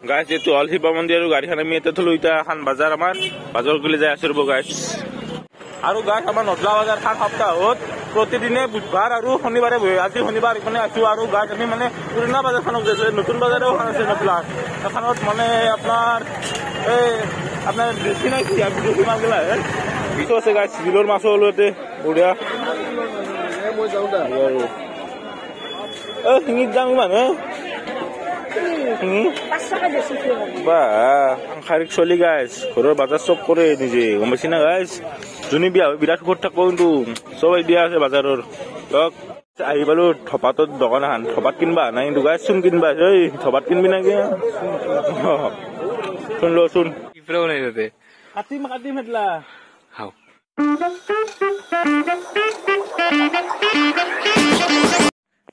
গাইছ এইটো হল শিৱ মন্দিৰ আৰু গাড়ীখন আমি ইয়াতে থলো এতিয়া এখন বাজাৰ আমাৰ বাজাৰ গলে যাই আছো ৰব গাইছ আৰু গাইছ আমাৰ নদলা বাজাৰ খান সপ্তাহত প্ৰতিদিনে বুধবাৰ আৰু শনিবাৰে বহে আজি শনিবাৰ ইখানে আছো আৰু গাইছ আমি মানে পুৰণা বাজাৰখনক গৈছে নতুন বাজাৰেও এখন আছে নদলা এখনত মানে আপোনাৰ আপনার বেশি নাই কি বিদেশি মাছগুলা কিছু আছে গাছ বিলোর মাছও হলো এতে বঢ়িয়া শিঙির দাম ইমান বা সাংসারিক চলি গাছ ঘরের বাজার সব করে নিজে গম পাইছি না গাছ যোনে বিয়া হয় বিরাট সুখত থাকবো কিন্তু সব আইডিয়া আছে বাজারের আহি পালো থপাতত দোকান এখন থপাত কিনবা নাই কিন্তু গাছ চোন কিনবা এই থপাত কিনবি নাকি শুন লো শুন কাটিম হেতলা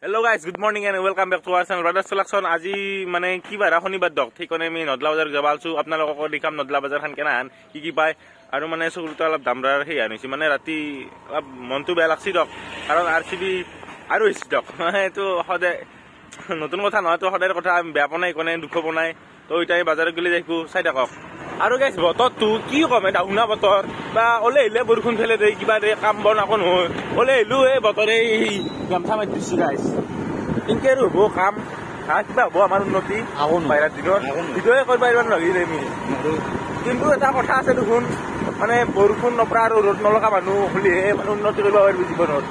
hello' guys good morning and welcome back to our channel brothers collection আজি মানে কি বাৰ শনিবাৰ দক সেইকাৰণে আমি নদলা বাজাৰ যাব আছো আপোনালোকক দেখাম নদলা বাজাৰখন কেনে আন কি পায় আৰু মানে চকুটো অলপ দামৰাৰ সেই আনিছে মানে ৰাতি অলপ মনটো বেয়া লাগছি দক কাৰণ আৰ চি বি আৰু হৈছে দক এইটো সদায় নতুন কথা নহয় তো সদায়ৰ কথা আমি বেয়া পোৱা নাই কোনে দুখ পোৱা নাই তো এতিয়া বাজাৰত গ'লে দেখো চাই থাকক আৰু গাইছ বতৰটো কি কম এটা উনা বতৰ বা ওলাই আহিলে বৰষুণ ফেলে দে কিবা দে কাম বন আকৌ নহয় ওলাই আহিলো এই বতৰে গামছা মাৰি দিছো গাইছ ইনকে আৰু হ'ব কাম কিবা হ'ব আমাৰ উন্নতি বাহিৰত দিনত ভিডিঅ'য়ে কৰিব পাৰিব নালাগে আমি কিন্তু এটা কথা আছে দেখোন মানে বৰষুণ নপৰা আৰু ৰ'দ নলগা মানুহ হ'লেহে মানে উন্নতি কৰিব পাৰিব জীৱনত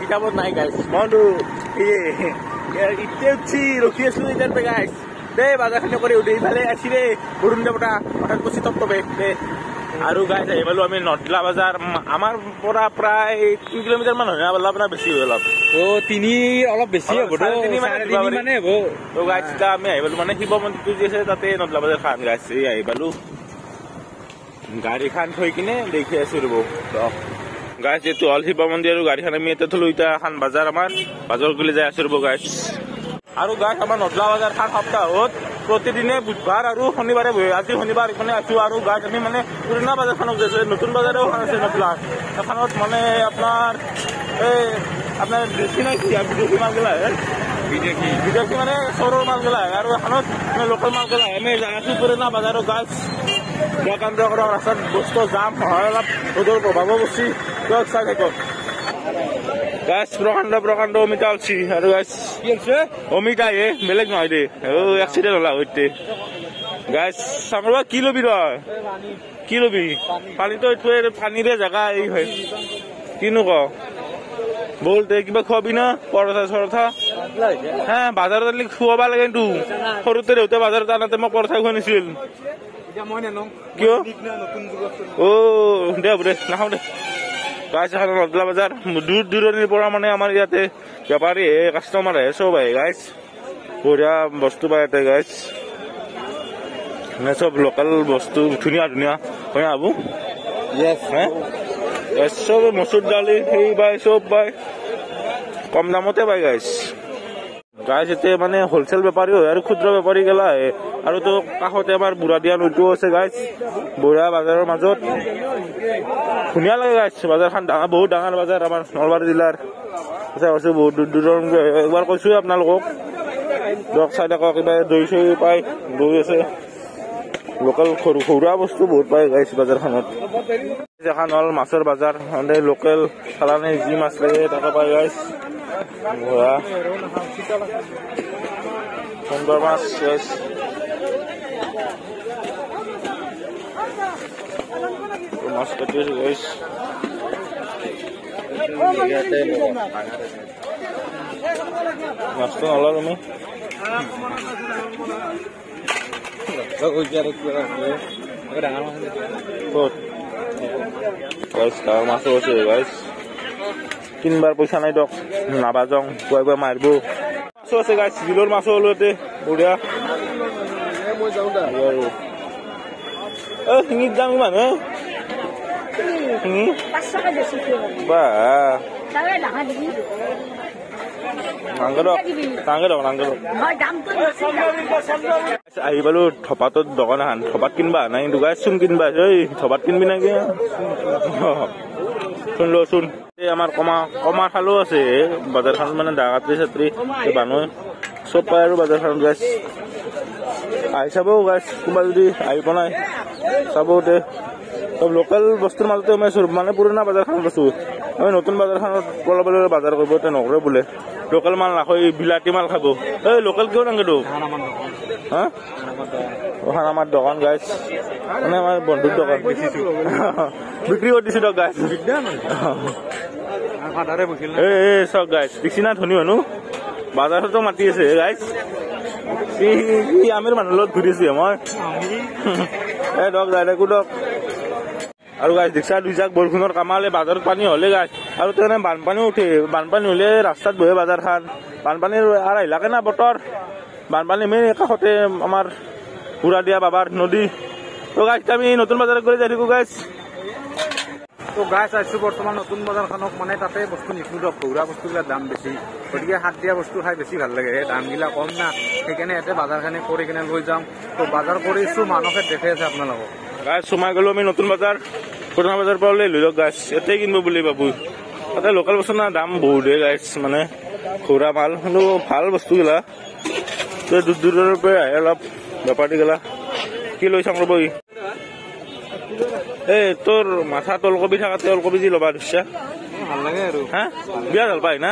কিতাপত নাই গাইছ মইতো এতিয়া উঠি ৰখি আছো এতিয়া গাইছ দে বাজাৰখিনি কৰি উঠি ইফালে আছি দে বৰুণ দেৱতা হঠাৎ কুচি তপ্তবে দে আৰু গাইছ আহি পালো আমি নদলা বাজাৰ আমাৰ পৰা প্ৰায় 3 কিলোমিটাৰ মান হয় অলপ আপোনাৰ বেছি হৈ অলপ অলপ বেছি হ'ব মানে হ'ব তো গাইছ আমি আহি পালো মানে শিৱ মন্দিৰটো যি আছে তাতে নদলা বাজাৰ খান গাইছ আহি পালো গাড়ীখন থৈ কিনে দেখি আছো ৰব গাইছ এইটো হল শিৱ মন্দিৰ আৰু গাড়ীখন আমি ইয়াতে থলো এতিয়া এখন বাজাৰ আমাৰ বাজাৰ গলে যাই আছো ৰব গাইছ আৰু গাইছ আমাৰ নদলা বাজাৰ খান সপ্তাহত প্ৰতিদিনে বুধবাৰ আৰু শনিবাৰে বহে আজি শনিবাৰ ইখানে আছো আৰু গাইছ আমি মানে পুৰণা বাজাৰখনক গৈছে নতুন বাজাৰেও এখন আছে নদলা এখনত মানে আপোনাৰ বেছি নাই কি বিদেশী মাছগুলা বিদেশী মানে চৰৰ মাছগুলা আৰু এখনত লোকেল মাছগুলা আমি জাগাটো পুৰণা বাজাৰৰ গাইছ ৰাস্তাত বস্তু জাম হয় অলপ ৰ'দৰ প্ৰভাৱো পৰছি চাই থাকক গাছ প্ৰকাণ্ড অমিতা উঠছি আৰু গাছ অমিতা বেলেগ নহয় দে এক্সিডেণ্ট হলা হইতে গাছ চামৰা কি লবি তই কি লবি পানীতো এইটো পানীৰে জেগা এই হয় কিনো ক বল দে কিবা খুৱাবি না পৰঠা হা বাজাৰত খুৱাব লাগে কিন্তু সৰুতে দেউতা বাজাৰত আনাতে মই পৰঠা খুৱাই নিছিল কিয় দে হ'ব দে নাখাওঁ দে গাইছ এখন নদলা বাজাৰ দূৰ দূৰণিৰ পৰা মানে আমাৰ ইয়াতে বেপাৰী কাষ্টমাৰ আহে চব আহে গাইছ বঢ়িয়া বস্তু পায় ইয়াতে গাইছ চব লোকেল বস্তু ধুনীয়া হয় আবু চব মচুৰ দালি সেই পায় চব পায় কম দামতে পায় গাইছ এতিয়া মানে হলচেল বেপাৰী হয় আৰু ক্ষুদ্ৰ বেপাৰী গেলা আহে আৰু তো কাষতে আমাৰ বুঢ়া দিয়া নৈটোও আছে গাইছ বুঢ়া বাজাৰৰ মাজত ধুনীয়া লাগে গাইছ বাজাৰখন বহুত ডাঙৰ বাজাৰ আমাৰ নলবাৰী জিলাৰ বহুত দূৰ একবাৰ কৈছো আপোনালোকক ধৰক চাই থাকক কিবা দৈ চৈ পায় দৈ আছে লোকেল ঘৰুৱা বস্তু বহুত পায় গাইছ বাজাৰখনত এখন হ'ল মাছৰ বাজাৰ লোকেল চালানী যি মাছ লাগে তাকে পায় গাইছ সুন্দৰ মাছ মাছ কাটি আছো গাইছ মাছটো নলা তুমি মাছো আছে গাইছ কিনবাৰ পইচা নাই দক নাবাজং পুৱাই মাৰিব মাছো আছে গাইছ বিলৰ মাছো হলো এতে বঢ়িয়া শিঙিৰ দাম ইমান শিঙি বা আহি পালো থপাতত দোকান এখন থপাত কিনবা নাই কিন্তু গাইছ চোন কিনবা এই থপাত কিনবি নাকি শুন লো শুন আমাৰ কমা খালো আছে বাজাৰখন মানে ডাকাত্ৰী ছাত্ৰী মানুহ চব পায় আৰু বাজাৰখনত গাইছ আহি চাবও গাইছ কোনোবা যদি আহি পোৱা নাই চাবতে চব লোকেল বস্তুৰ মাজতে সোমাইছোঁ মানে পুৰণা বাজাৰখনত আছোঁ আমি নতুন বাজাৰখনত পলাবলৈ বাজাৰ কৰিব এতিয়া নকৰে বোলে লোকেল মাল নাখায় বিলাতী মাল খাব এই লোকেল কিয় নাংগেতো হা আমাৰ দোকান গাইছ মানে আমাৰ বন্ধুৰ দোকান বিক্ৰী কৰি দিছোঁ গাইছ এই চব গাইছ দেখছি না ধনী মানুহ বাজাৰতো মাতি আছে গাইছ আমিৰ মানুহৰ লগত ঘূৰি আছো মই এই দক যাই থাকো দক আৰু গাইছ দেখছা দুইজাক বৰষুণৰ কামালে বাজাৰত পানী হ'লে গাইছ আৰু তেনে বানপানী উঠে বানপানী হ'লে ৰাস্তাত বহে বাজাৰখন বানপানীৰ আৰু আহিলাকে না বতৰ বানপানী মেইন কাষতে আমাৰ পুৰা দিয়া বাবাৰ নদী তো গাইছ আমি নতুন বাজাৰত গৈ যাই থাকো গাইছ তো গাছ আছো বৰ্তমান নতুন বজাৰখনক মানে তাতে বস্তু নিকিনো ধৰক ঘৰুৱা বস্তুবিলাক দাম বেছি গতিকে হাত দিয়া বস্তু খাই বেছি ভাল লাগে দামবিলাক কম না সেইকাৰণে ইয়াতে বাজাৰখিনি কৰি কিনে লৈ যাম তো বাজাৰ কৰিছোঁ মানুহকে দেখে আছে আপোনালোকক গাছ সোমাই গ'লো আমি নতুন বাজাৰ পুৰণা বাজাৰ পৰা লৈ লওক গাছ ইয়াতে কিনিব বুলি ভাবো তাতে লোকেল বস্তু না দাম বহুত গাছ মানে ঘৰুৱা মাল কিন্তু ভাল বস্তুগিলা দূৰ দূৰৰ পৰা আহে অলপ বেপাৰী গেলা কি লৈ চাম ৰ'ব এই তোৰ মাথা ওলকবি থাকাতে ওলকবি যি ল'বা ধৰিছা ভাল লাগে আৰু হা বিয়া ভাল পাই না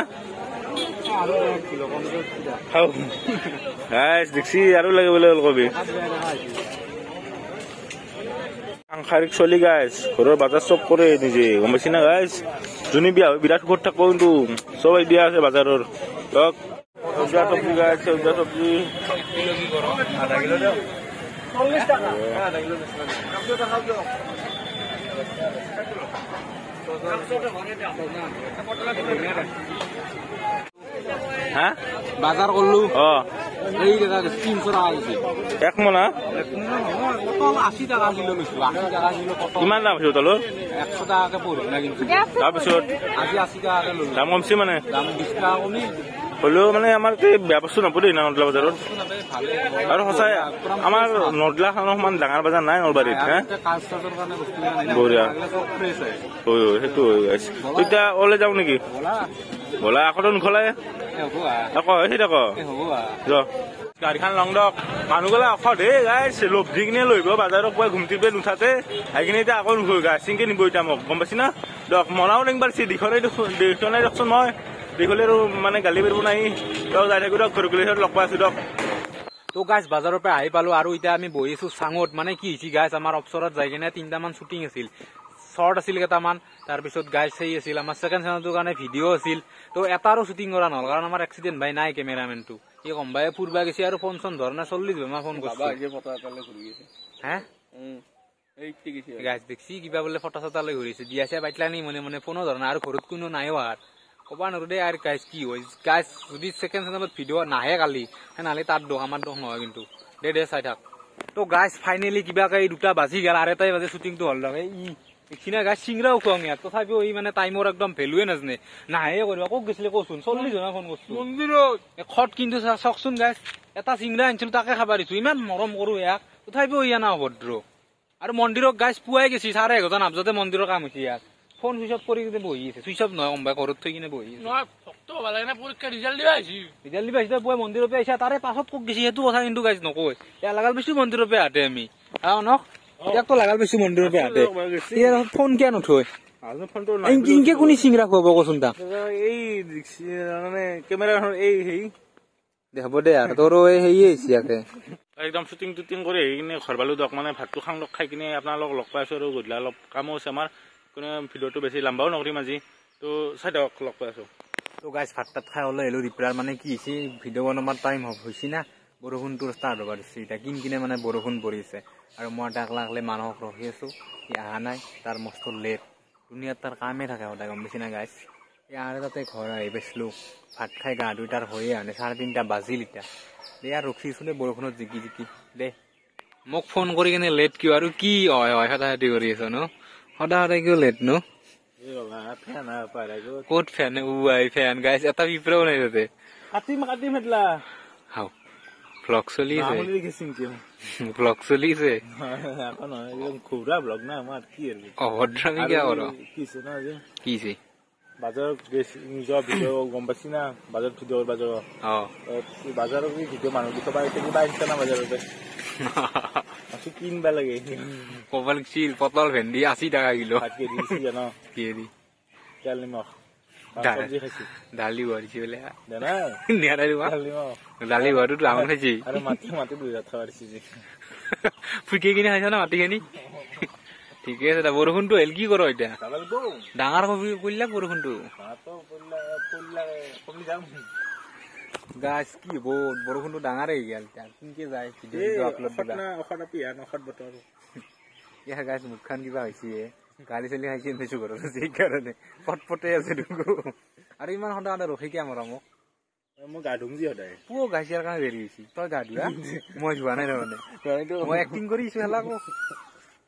দেখছি আৰু লাগে বোলে ওলকবি সাংসাৰিক চলি গাইছ ঘৰৰ বাজাৰ চব কৰে নিজে গম পাইছি না গাইছ যোনে বিয়া হয় বিৰাট ঘৰত থাকো কিন্তু চব দিয়া আছে বাজাৰৰ লগ সেউজীয়া চব্জি গাইছ সেউজীয়া চব্জি আধা কিলো দিয়ক 40 টাকা আধা কিলো হা বাজাৰ করলো অ এই টাকা 300 টাকা আছে এক মোনা 80 টাকা কিলো লৈছো 80 টাকা কিলো কিমান দাম আছে তলৰ 100 টাকাকে পড়ি না কিন্তু তাৰপিছত আজি 80 টাকাকে লৈছো দাম কমছে মানে দাম 20 টাকা কমি হলেও মানে আমাৰ বেয়া বস্তু নপৰে না নদলা বাজাৰত আৰু সঁচাই আমাৰ নদলাখনৰ সমান ডাঙৰ বাজাৰ নাই নলবাৰীত হা বঢ়িয়া সেইটো হৈ গৈছে এতিয়া ওলাই যাওঁ নেকি বলা আকৌ নখলাই আকৌ সেই থাক গাড়ীখন লং দক মানুহগলা অসদ হে গাইছ লভি কিনে লৈব বাজাৰত পুৱা ঘুমটি পে নুঠাতে আহি কিনে এতিয়া আকৌ নুখো গাছ চিংকে নিব এতিয়া মোক গম পাইছি না দক মনাও নেং পাৰছি দিখনে দেখোন মই দেখলে আৰু মানে গালি পাৰিব নাই তই যাই থাকো দক ঘৰ গলে লগ পাই আছো দক তো গাইছ বাজাৰৰ পৰা আহি পালো আৰু এতিয়া আমি বহি আছো চাঙত মানে কি হৈছে গাইছ আমাৰ অফচৰত যাই কিনে 3টামান শ্বুটিং আছিল শৰ্ট আছিল কেইটামান তাৰপিছত গাইছ সেই আছিল আমাৰ ছেকেণ্ড চেনেলটোৰ কাৰণে ভিডিঅ' আছিল তো এটাৰো শ্বুটিং কৰা নহ'ল কাৰণ আমাৰ এক্সিডেণ্ট ভাই নাই কেমেৰামেনটো এই কম্বাই ফুৰবা গৈছে আৰু ফোন চোন ধৰণে 40 বেমা ফোন কৰিছে হে গাইছ দেখছি কিবা বোলে ফটো চটা লৈ ঘূৰিছে দিয়াছে বাইটলা নি মনে মনে ফোনো ধৰণে আৰু ঘৰত কোনো নাইও আৰু ক'বা নোৱাৰো দেই আৰু গাইছ কি হয় গাইছ যদি ছেকেণ্ড চেনেলত ভিডিঅ' নাহে কালি তেনেহ'লে তাৰ দোষ আমাৰ দোষ নহয় কিন্তু দে চাই থাক তো গাইছ ফাইনেলি কিবাকে এই 2টা বাজি গেল আৰু এটাই বাজে শ্বুটিংটো হ'ল দক এইখিনা গাইছ চিংৰাও খুৱাওঁ ইয়াত তথাপিও ই মানে টাইমৰ একদম ভেলুৱে নাজানে নাহে কৰিব ক'ত গৈছিলে কচোন 40 জনা ফোন কৰিছো মন্দিৰত খত কিন্তু চাওকচোন গাইছ এটা চিংৰা আনিছিলো তাকে খাব দিছো ইমান মৰম কৰো ইয়াক তথাপিও ইয়া না অভদ্ৰ আৰু মন্দিৰত গাইছ পুৱাই গেছি 11:30 নাবজতে মন্দিৰৰ কাম হৈছে ইয়াত ফোন সুইচ অফ কৰি কিনে বহি আছে সুইচ অফ নহয় কম্বাই ঘৰত থৈ কিনে বহি আছে পৰীক্ষা ৰিজাল্ট দিবা আহিছে পুৱাই মন্দিৰৰ পৰা আহিছে তাৰে পাছত ক'ত গেছি সেইটো কথা কিন্তু গাইছ নকয় ইয়াৰ লাগাল বেছি মন্দিৰৰ পৰা আহতে আমি নক ইয়াক তো লাগাল বেছি মন্দিৰৰ পৰা আহতে ফোন কিয় নথয় ইনকে কোনি চিংৰা খুৱাব কচোন তাক এই মানে কেমেৰাখনৰ এই হেই দেখাব দে আৰু তোৰ হেৰি আহিছে ইয়াকে একদম শ্বুটিং কৰি আহি কিনে ঘৰ পালো দক মানে ভাতটো খাং লগ খাই কিনে আপোনালোক লগ পাই আছো আৰু গধূলা অলপ কামো আছে আমাৰ কোনো ভিডিঅ'টো বেছি লাম্বাও নকৰিম আজি তো চাই দিয়ক লগ পাই আছো তো গাইছ ভাত তাত খাই ওলাই আহিলো ৰিপেয়াৰ মানে কি হৈছে ভিডিঅ' বনোৱাৰ টাইম হৈছে না বৰষুণটো ষ্টাৰ্ট হ'ব দিছে এতিয়া কিনে মানে বৰষুণ পৰিছে আৰু মই তাক লাগলে মানুহক ৰখি আছো সি অহা নাই তাৰ মস্ত লেট দুনিয়াত তাৰ কামেই থাকে সদায় গম পাইছি না গাইছ আৰু তাতে ঘৰ আহি পাইছিলো ভাত খাই গা ধুই তাৰ হৈয়ে আনে 3:30 বাজিল এতিয়া ইয়াৰ ৰখিছো দে বৰষুণত জিকি দে মোক ফোন কৰি কিনে লেট কিয় আৰু কি হয় সদায় কৰি আছ ন সদায় কিয় লেট ন ক'ত ফেন ফেন গাইছ এটা বিপ্ৰও নাই তাতে কাটিম হেতলা হাও ব্লগ চলিছে ঘূৰা ব্লগ না আমাৰ কি অভদ্ৰামি কিয় কৰ কিছে বাজাৰত নিজৰ ভিডিঅ' গম পাইছি না বাজাৰত ভিডিঅ' বাজাৰত ভিডিঅ' মানুহ দেখি পাই কিবা আহিছে না বাজাৰতে কিনবা লাগে ক'ব লাগিছিল পটল ভেন্দি 80 টকা কিলো জান কিহেদি তেল নিমখ দালি ভৰিছি বোলে দালি দালি ভৰটো ডাঙৰ খাইছি আৰু মাটি মাটি 2 হাত খাইছি যে ফুকে কিনে খাইছা না মাটিখিনি ঠিকে আছে বৰষুণটো হেল কি কৰ এতিয়া ডাঙৰ কৰিলা বৰষুণটো গাছ কি বহুত বৰষুণটো ডাঙৰ হৈ গেল কিনকে যায় গাছ মুখখন কিবা হৈছে গালি চালি খাইছে নিছো ঘৰত সেইকাৰণে পটপটে আছে আৰু ইমান সদায় ৰখি কিয় মৰা মোক মই গা ধুম যি সদায় পুৱ গাইছিয়াৰ কাৰণে দেৰি হৈছে তই গা ধুৱা মই যোৱা নাই তাৰমানে মই এক্টিং কৰিছো হেলা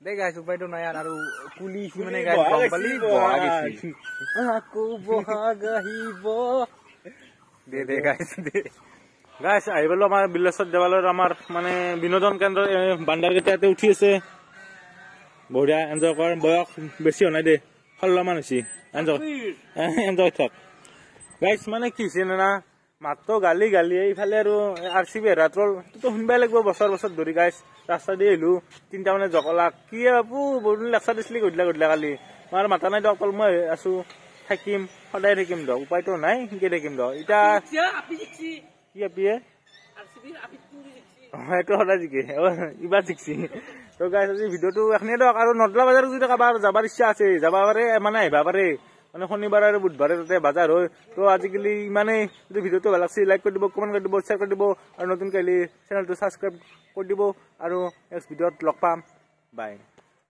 দে গাইছ উপায়তো নাই আৰু পুলিচ মানে গাইছ গম পালি বহা গৈছিল আকৌ বহাগ আহিব দে দে গাইছ দে গাইছ আহিবলো আমাৰ বিলেশ্বৰ দেৱালয়ৰ আমাৰ মানে বিনোদন কেন্দ্ৰ বান্দাৰকেইটাতে উঠি আছে বঢ়িয়া এনজয় কৰ বয়স বেছি হোৱা নাই দে 16 মান হৈছে এনজয় থাক গাইছ মানে কি হৈছে না মাত্ৰ গালি গালি এইফালে আৰু RCB হেৰাট্ৰল তো শুনবাই লাগিব বছৰ বছৰ ধৰি গাইছ ৰাস্তা দি আহিলো 3টা মানে জকলাক কি আপু বৰুণ লেকচাৰ দিছিলি গধূলা কালি মই মাথা নাই অকল মই আছো থাকিম সদায় থাকিম দ উপায়তো নাই শিকে থাকিম দ এতিয়া কি আপিয়ে এইটো সদায় জিকে ইবাৰ জিকছি তো গাইছ আজি ভিডিঅ'টো এখনেই দক আৰু নদলা বাজাৰত যদি কাৰোবাৰ যাবাৰ ইচ্ছা আছে যাবা পাৰে মানে আহিবা পাৰে মানে শনিবাৰ আৰু বুধবাৰে তাতে বাজাৰ হয় তো আজিকালি ইমানেই যদি ভিডিঅ'টো ভাল লাগছে লাইক কৰি দিব কমেণ্ট কৰি দিব শ্বেয়াৰ কৰি দিব আৰু নতুনকৈ চেনেলটো ছাবস্ক্ৰাইব কৰি দিব আৰু নেক্সট ভিডিঅ'ত লগ পাম বাই